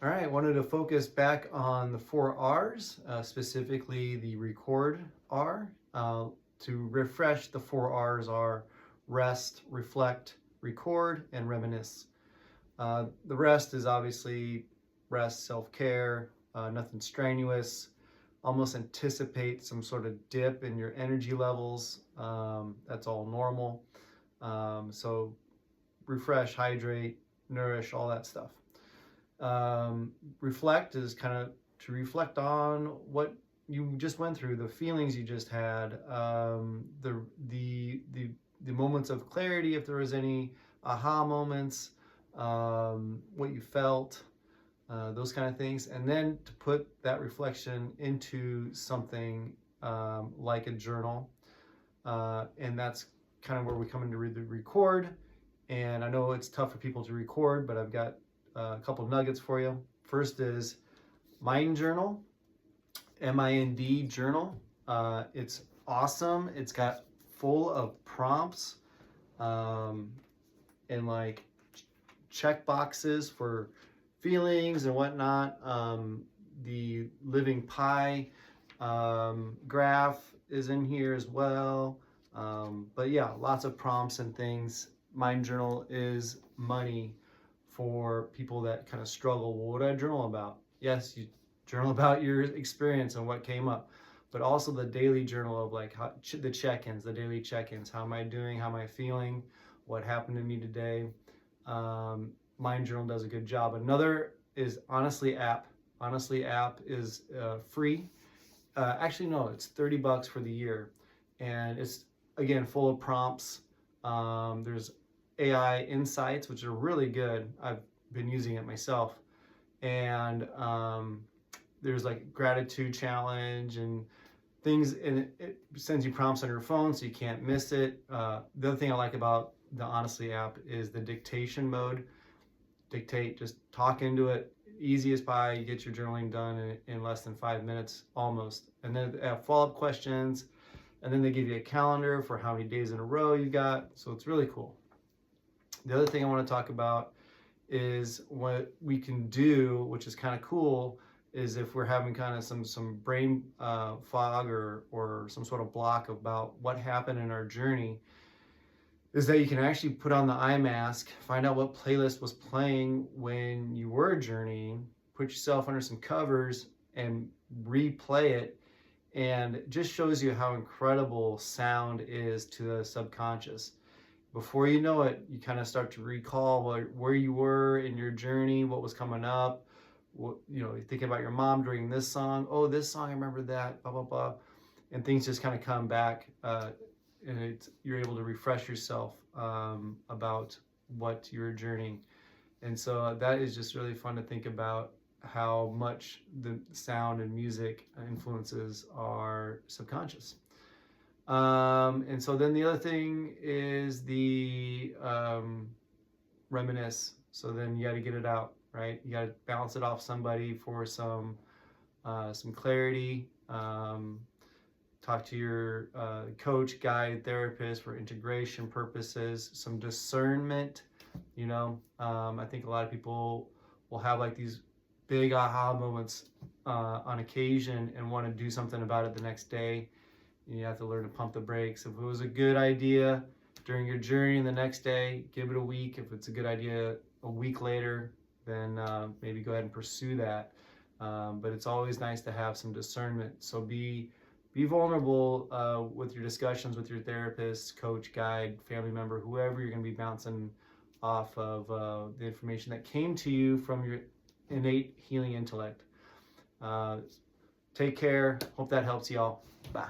All right, wanted to focus back on the 4 R's, specifically the record R. To refresh, the 4 R's are rest, reflect, record, and reminisce. The rest is obviously rest, self-care, nothing strenuous. Almost anticipate some sort of dip in your energy levels. That's all normal. So refresh, hydrate, nourish, all that stuff. Reflect is kind of to reflect on what you just went through, the feelings you just had, the moments of clarity, if there was any aha moments, what you felt, those kind of things, and then to put that reflection into something like a journal, and that's kind of where we come into the record. And I know it's tough for people to record, but I've got a couple of nuggets for you. First is Mind Journal, MIND Journal. It's awesome. It's got full of prompts and like check boxes for feelings and whatnot. The living pie graph is in here as well. But yeah, lots of prompts and things. Mind Journal is money for people that kind of struggle. Well, what do I journal about? Yes, you journal about your experience and what came up, but also the daily journal of like the check-ins, the daily check-ins. How am I doing? How am I feeling? What happened to me today? Mind Journal does a good job. Another is Honestly app. Honestly app is free. Actually, no, it's $30 for the year, and it's again full of prompts. There's AI insights, which are really good. I've been using it myself, and there's like gratitude challenge and things, and it sends you prompts on your phone so you can't miss it. The other thing I like about the Honestly app is the dictation mode. Dictate, just talk into it, easy as pie. You get your journaling done in less than 5 minutes, almost. And then they have follow-up questions, and then they give you a calendar for how many days in a row you got. So it's really cool. The other thing I want to talk about is what we can do, which is kind of cool, is if we're having kind of some brain fog or some sort of block about what happened in our journey, is that you can actually put on the eye mask, find out what playlist was playing when you were journeying, put yourself under some covers and replay it, and it just shows you how incredible sound is to the subconscious. Before you know it, you kind of start to recall where you were in your journey, what was coming up. You're thinking about your mom during this song. Oh, this song, I remember that, blah, blah, blah. And things just kind of come back, and you're able to refresh yourself about what you're journeying. And so that is just really fun to think about, how much the sound and music influences our subconscious. And so then the other thing is the reminisce. So then you got to get it out, right? You got to bounce it off somebody for some clarity. Talk to your coach, guide, therapist for integration purposes, some discernment. I think a lot of people will have like these big aha moments on occasion and want to do something about it the next day. You have to learn to pump the brakes. If it was a good idea during your journey the next day, give it a week. If it's a good idea a week later, then maybe go ahead and pursue that. But it's always nice to have some discernment. So be vulnerable with your discussions with your therapist, coach, guide, family member, whoever you're going to be bouncing off of the information that came to you from your innate healing intellect. Take care. Hope that helps y'all. Bye.